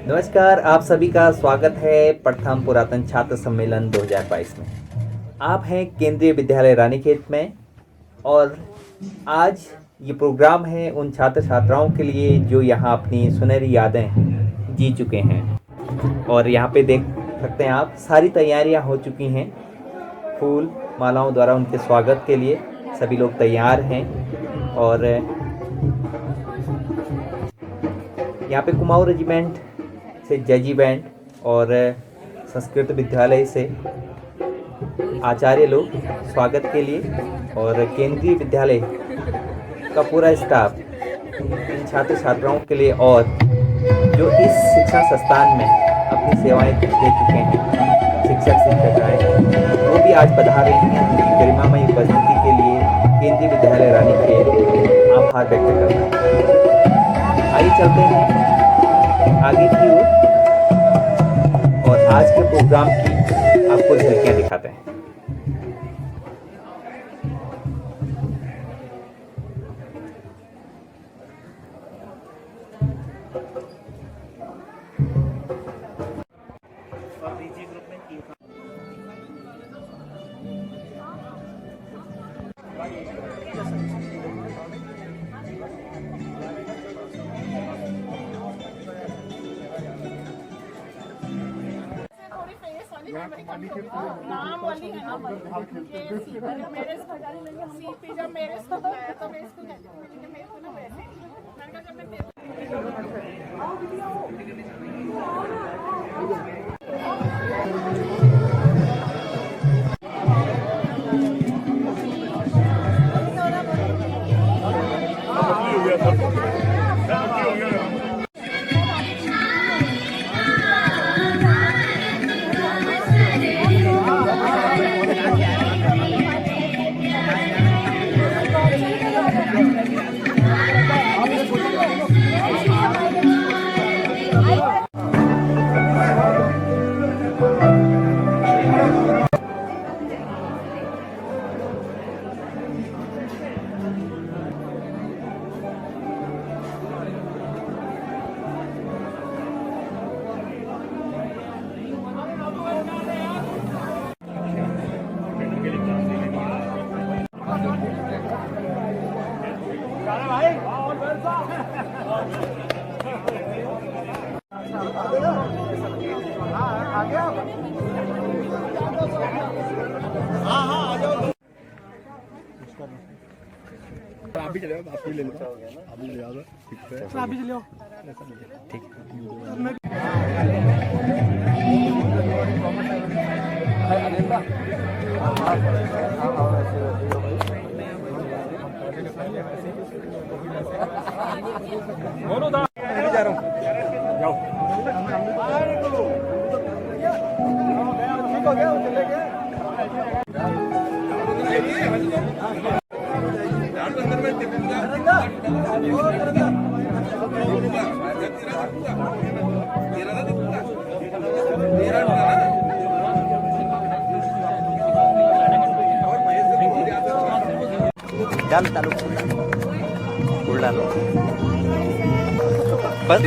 नमस्कार, आप सभी का स्वागत है प्रथम पुरातन छात्र सम्मेलन 2022 में। आप हैं केंद्रीय विद्यालय रानीखेत में और आज ये प्रोग्राम है उन छात्र छात्राओं के लिए जो यहाँ अपनी सुनहरी यादें जी चुके हैं। और यहाँ पे देख सकते हैं आप, सारी तैयारियाँ हो चुकी हैं। फूल मालाओं द्वारा उनके स्वागत के लिए सभी लोग तैयार हैं। और यहाँ पे कुमाऊं रेजिमेंट से जजी बैंड और संस्कृत विद्यालय से आचार्य लोग स्वागत के लिए और केंद्रीय विद्यालय का पूरा स्टाफ इन छात्र छात्राओं के लिए और जो इस शिक्षा संस्थान में अपनी सेवाएं दे चुके हैं शिक्षक शिक्षिकाएं, वो भी आज पधार रही हैं। उनकी गरिमामयी उपस्थिति के लिए केंद्रीय विद्यालय रानीखेत आभार व्यक्त करता है। आइए चलते हैं आगे की ओर और आज के प्रोग्राम की आपको झलकियां दिखाते हैं। नाम वाली है ना मेरे सीपी जब मेरे स्कूल आया तो मैं इसको मेरे को ना वैसे मैंने कहा जब मैं आप भी चले आप भी ले लो आप भी ले आओ ठीक है आप भी चले आओ ठीक बोलो दा मैं जा रहा हूं जाओ ठीक हो गया चले गए डाल डालो फूल डालो बस।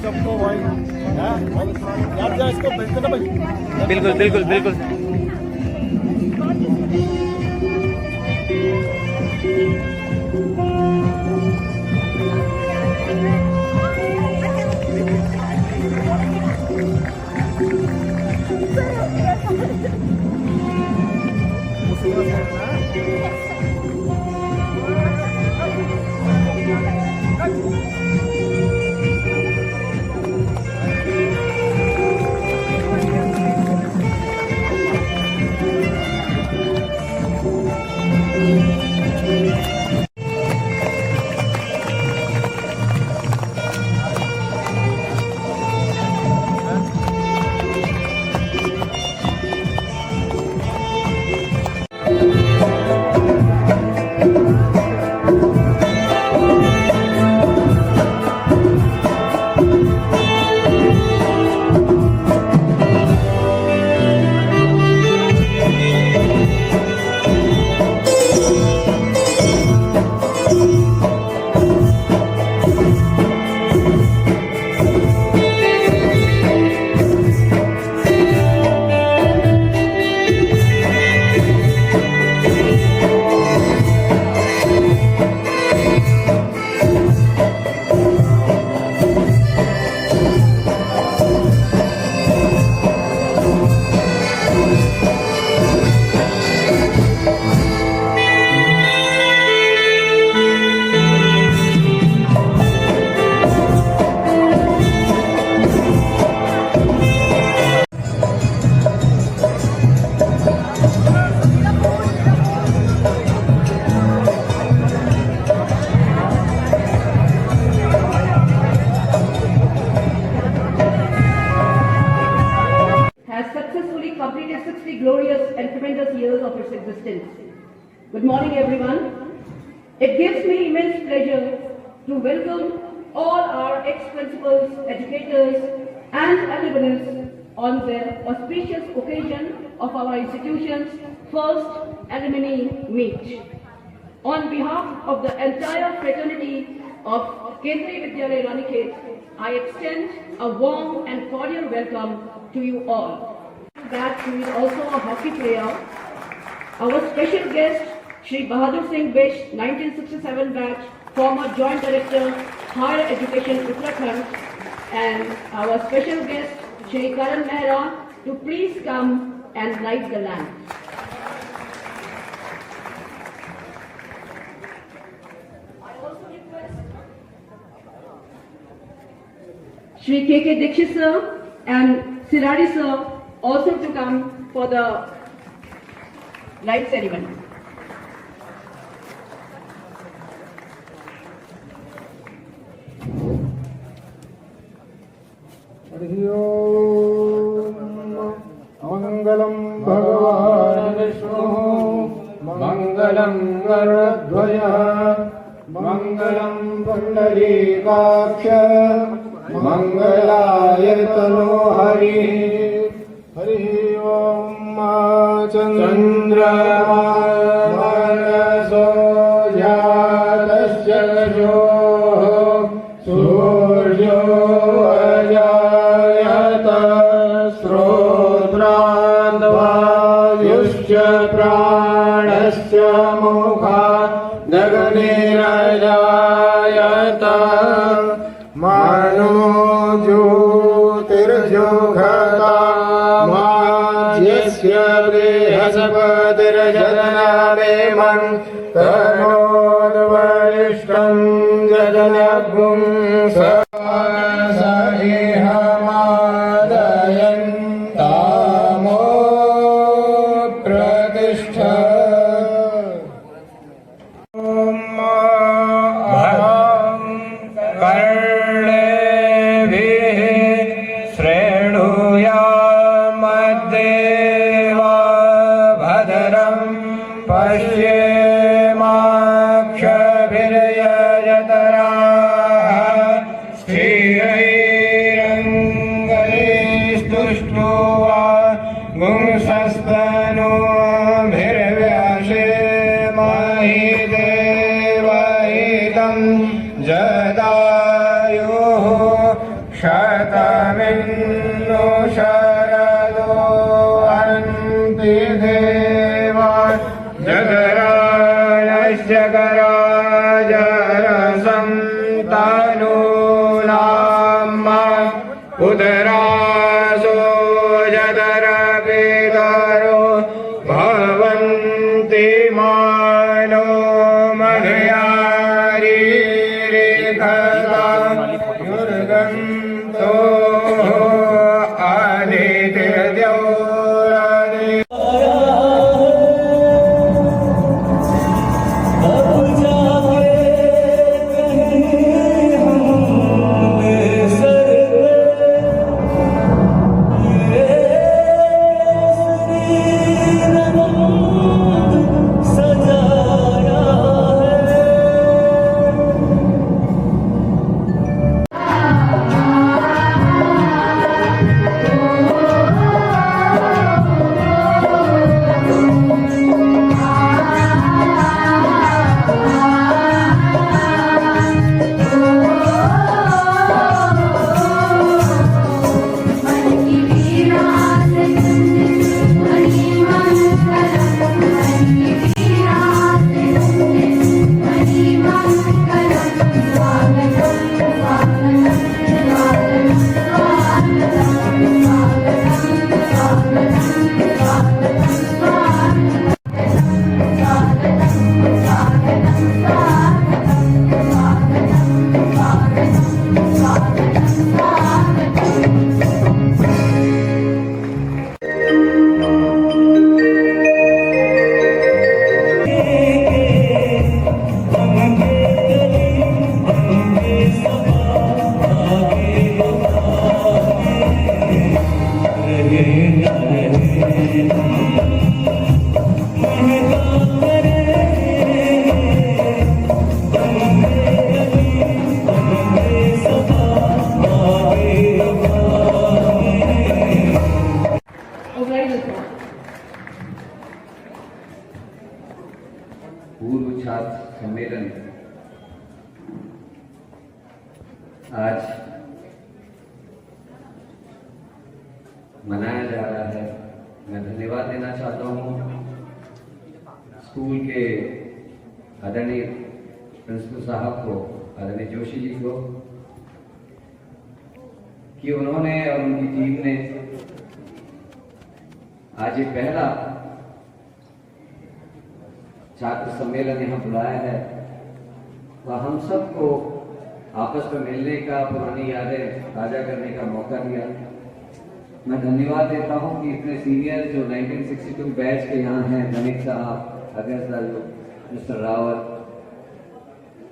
सबको भाई यार जा इसको भेज देना भाई। बिल्कुल बिल्कुल बिल्कुल। completed 60 glorious and tremendous years of its existence. Good morning, everyone. It gives me immense pleasure to welcome all our ex-principals, educators, and alumnus on the auspicious occasion of our institution's first alumni meet. On behalf of the entire fraternity of Kendriya Vidyalaya Ranikhet, I extend a warm and cordial welcome to you all. That who is also a hockey player, our special guest, Shri Bahadur Singh Bish, 1967 batch, former Joint Director, Higher Education, Uttarakhand, and our special guest, Shri Karan Mehra, to please come and light the lamp. I also request Shri K.K. Dikshit sir and Sirari sir also to come for the light ceremony. मंगलम भगवान विष्णु मंगलम गरुड़ध्वज मंगलम पुंडरीकाक्ष मंगलाय तनोहरि हरि ओम चंद्रमा मनसो जातस्य सूर्यो अजायत श्रोत्राद्वायुश्च प्राणस्य मुखात् गगनेरजायत मनो ज्योतिर्जुघता माज्यस्य बृहस्पतिर्जननामेमं तनोर्वरिष्ठं जजनभुं सहेहमादयन्तामो प्रतिष्ठ कर्णेभिः श्रेणुयामद्देवा भद्रं पश्येमाक्षभिर्यजतराः स्थिरैरङ्गैस्तुष्ट्वा गुंसस्तनूभिर्व्यासेमहि देवहितं जदायुः शतमिन्नो शरदो अन्ति देवा जगराजस्य गराजरसं तनूनाम् उदरासो जदरपितरो भवन्ति मानो मधुयारीरेखता युर्गन्तो आदित्यद्यौरदे पूर्व छात्र सम्मेलन आज मनाया जा रहा है। मैं धन्यवाद देना चाहता हूँ स्कूल के आदरणीय प्रिंसिपल साहब को, आदरणीय जोशी जी को, कि उन्होंने और उनकी टीम ने आज ये पहला छात्र सम्मेलन यहाँ बुलाया है। तो हम सबको आपस में मिलने का, पुरानी यादें ताजा करने का मौका दिया। मैं धन्यवाद देता हूँ कि इतने सीनियर जो 1962 बैच के यहाँ हैं, नवीन साहब, अगर साहब, मिस्टर रावत,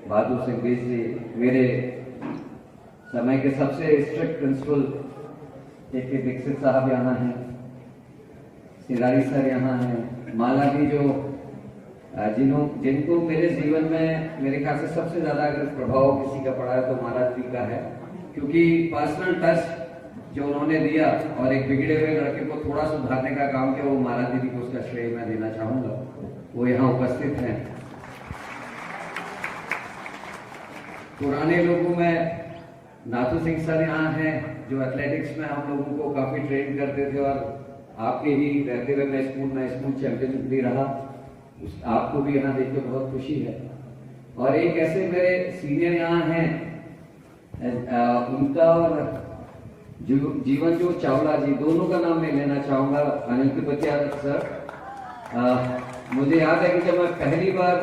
बहादुर सिंह बीस जी, मेरे समय के सबसे स्ट्रिक्ट प्रिंसिपल के दीक्षित साहब यहाँ हैं, सिरारी सर यहाँ हैं, माला भी जो जिनको मेरे जीवन में मेरे ख्याल से सबसे ज्यादा अगर प्रभाव किसी का पड़ा है तो महाराज जी का है, क्योंकि पर्सनल टच जो उन्होंने दिया और एक बिगड़े हुए लड़के को थोड़ा सुधारने का काम किया, वो महाराज दीदी को उसका श्रेय मैं देना चाहूंगा। वो यहाँ उपस्थित हैं। पुराने लोगों में नाथू सिंह सर यहाँ हैं, जो एथलेटिक्स में हम लोगों को काफी ट्रेन करते थे और आपके ही रहते हुए मैं स्कूल चैंपियन भी रहा। आपको भी यहाँ देख के बहुत खुशी है। और एक ऐसे मेरे सीनियर यहाँ हैं, उनका और जीवन जो चावला जी, दोनों का नाम मैं लेना चाहूंगा। अनिल तिब्बतिया सर, मुझे याद है कि जब मैं पहली बार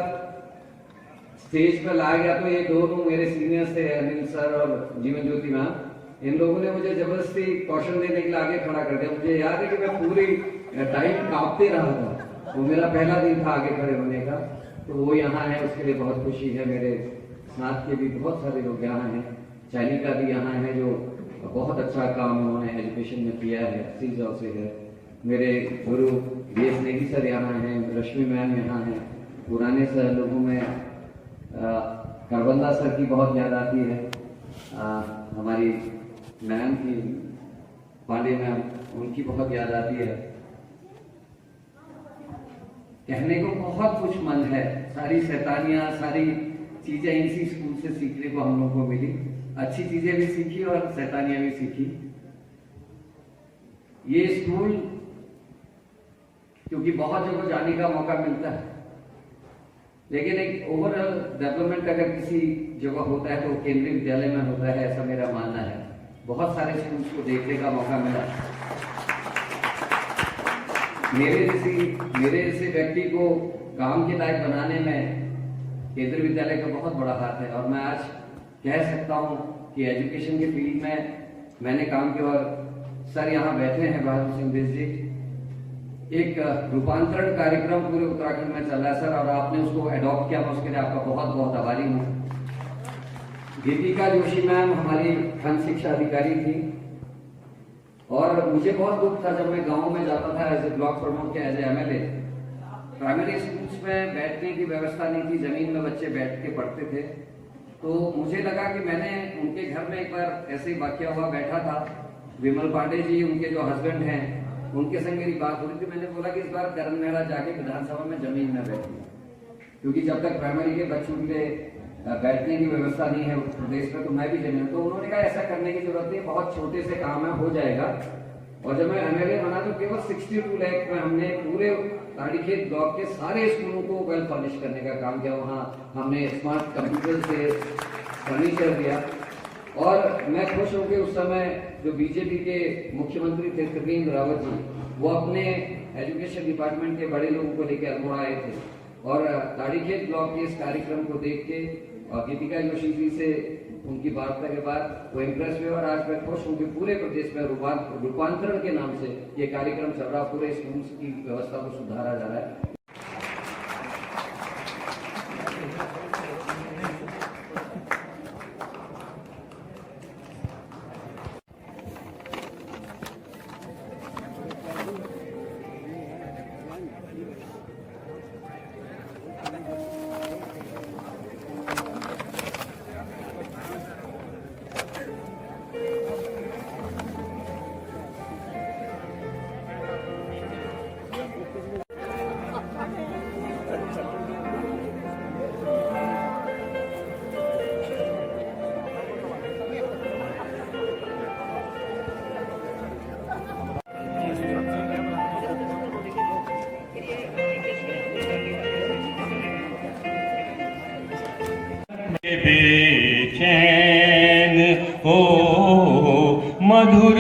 स्टेज पर ला गया तो ये दोनों मेरे सीनियर्स थे, अनिल सर और जीवन ज्योति मैम। इन लोगों ने मुझे जबरदस्ती कौशल देने के लिए आगे खड़ा कर दिया। मुझे याद है कि मैं पूरी टाइम कांपते रहा था। वो मेरा पहला दिन था आगे खड़े होने का। तो वो यहाँ है, उसके लिए बहुत खुशी है। मेरे साथ के भी बहुत सारे लोग यहाँ हैं, चाइनिका भी यहाँ है, जो बहुत अच्छा काम उन्होंने एजुकेशन में किया है, सीजॉ से है। मेरे गुरु बीएस नेगी सर यहाँ हैं, रश्मि मैम यहाँ हैं। पुराने सर लोगों में करबंदा सर की बहुत याद आती है, हमारी मैम की, पांडे मैम, उनकी बहुत याद आती है। कहने को बहुत कुछ मन है, सारी शैतानियां, सारी चीजें इसी स्कूल से सीखने को हम लोगों को मिली। अच्छी चीजें भी सीखी और शैतानियां भी सीखी। ये स्कूल क्योंकि बहुत जगह जाने का मौका मिलता है, लेकिन एक ओवरऑल डेवलपमेंट अगर किसी जगह होता है तो केंद्रीय विद्यालय में होता है, ऐसा मेरा मानना है। बहुत सारे स्कूल्स को देखने का मौका मिला। मेरे जैसे व्यक्ति को काम के लायक बनाने में केंद्रीय विद्यालय का बहुत बड़ा हाथ है। और मैं आज कह सकता हूं कि एजुकेशन के फील्ड में मैंने काम किया। और सर यहाँ बैठे हैं, बहादुर सिंह बीस जी, एक रूपांतरण कार्यक्रम पूरे उत्तराखंड में चल रहा है सर, और आपने उसको अडॉप्ट किया, मैं उसके लिए आपका बहुत बहुत आभारी हूँ। दीपिका जोशी मैम हमारी खंड शिक्षा अधिकारी थी, और मुझे बहुत दुख था जब मैं गांव में जाता था एज ए ब्लॉक प्रमुख या as a MLA. Primary schools में बैठने की व्यवस्था नहीं थी, जमीन में बच्चे बैठ के पढ़ते थे। तो मुझे लगा कि मैंने उनके घर में एक बार ऐसे ही वाकया हुआ, बैठा था, विमल पांडे जी उनके जो हस्बैंड हैं, उनके संग मेरी बात हो रही थी। मैंने बोला कि इस बार करण मेहरा जाके विधानसभा में जमीन में बैठे, क्योंकि जब तक प्राइमरी के बच्चों के बैठने की व्यवस्था नहीं है उत्तर प्रदेश में, तो मैं भी जमीन। तो उन्होंने कहा ऐसा करने की जरूरत नहीं, बहुत छोटे से काम है, हो जाएगा। और जब मैं एमएलए बना तो केवल 62 लाख में हमने पूरे ताड़ीखेत ब्लॉक के सारे स्कूलों को वेल फर्निश करने का काम किया। वहाँ हमने स्मार्ट कंप्यूटर से फर्नीचर दिया। और मैं खुश हूँ कि उस समय जो बीजेपी के मुख्यमंत्री थे त्रिवेंद्र रावत जी, वो अपने एजुकेशन डिपार्टमेंट के बड़े लोगों को लेकर अल्मोड़ा आए थे, और ताड़ीखेत ब्लॉक के इस कार्यक्रम को देख के और दीपिका जोशी जी से उनकी वार्ता के बाद वो इम्प्रेस हुए। और आज मैं खुश हूँ कि पूरे प्रदेश में रूपांतरण के नाम से ये कार्यक्रम चल रहा, पूरे स्कूल्स की व्यवस्था को सुधारा जा रहा है। बेचैन हो मधुर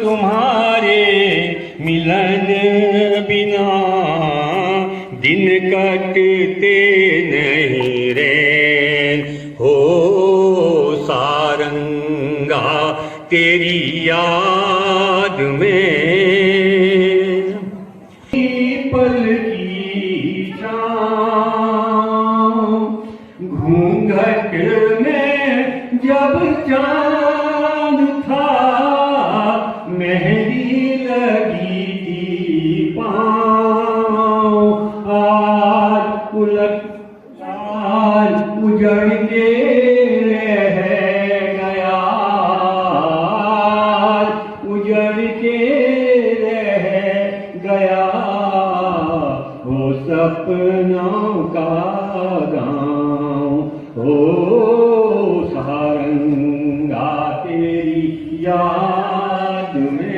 तुम्हारे मिलन बिना दिन कटते नहीं रैन हो सारंगा तेरी याद में पल की छाँव घूंघट में जब चांद था मेहंदी लगी थी पाँव आज उजड़ के रह गया उजड़ के रह गया वो सपनों का गाँव हो सारंगा तेरी याद में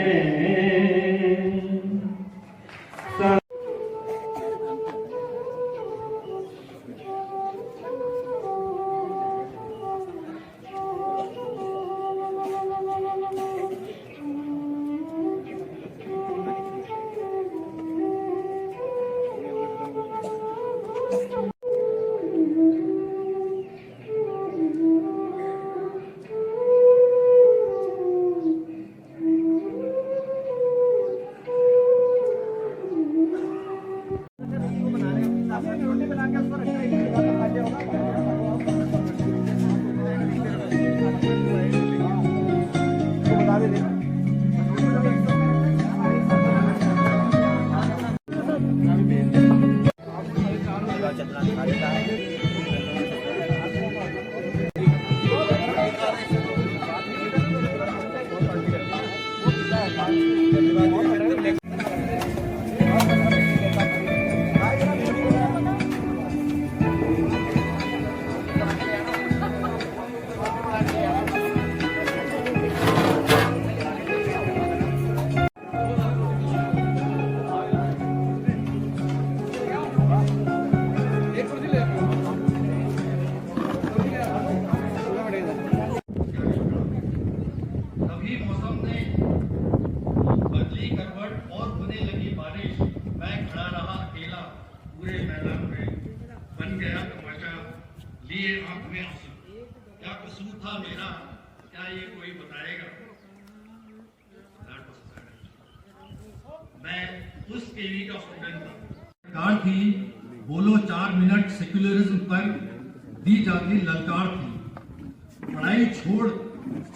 अभी मौसम ने बदली करवट और होने लगी बारिश। मैं खड़ा रहा अकेला पूरे मैदान में, बन गया तमाशा लिए आंख में आंसू। क्या कसूर था मेरा, क्या ये कोई बताएगा? मैं उस केवी का स्टूडेंट था। ललकार थी, बोलो 4 मिनट सेक्युलरिज्म पर दी जाती ललकार थी। पढ़ाई छोड़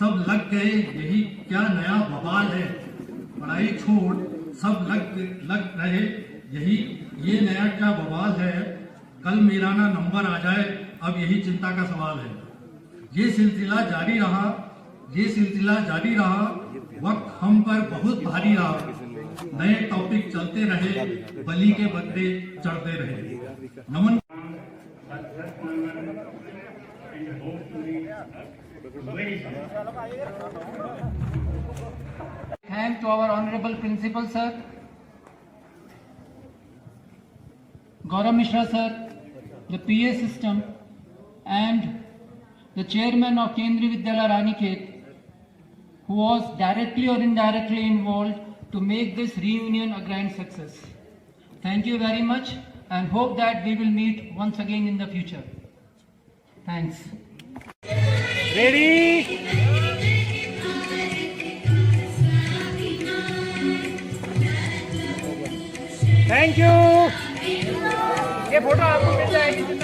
सब लग गए, यही क्या नया बवाल है। पढ़ाई छोड़ सब लग रहे, यही ये नया क्या बवाल है। कल मेरा ना नंबर आ जाए, अब यही चिंता का सवाल है। ये सिलसिला जारी रहा, वक्त हम पर बहुत भारी रहा। नए टॉपिक चलते रहे, बलि के बदले चढ़ते रहे। नमन। Thank to our honorable principal sir, Gaurav Mishra sir, the PA system and the chairman of Kendriya Vidyalaya Ranikhet, who was directly or indirectly involved to make this reunion a grand success. Thank you very much and hope that we will meet once again in the future. Thanks. Ready? Thank you. ये photo आपको मिल जाएगी।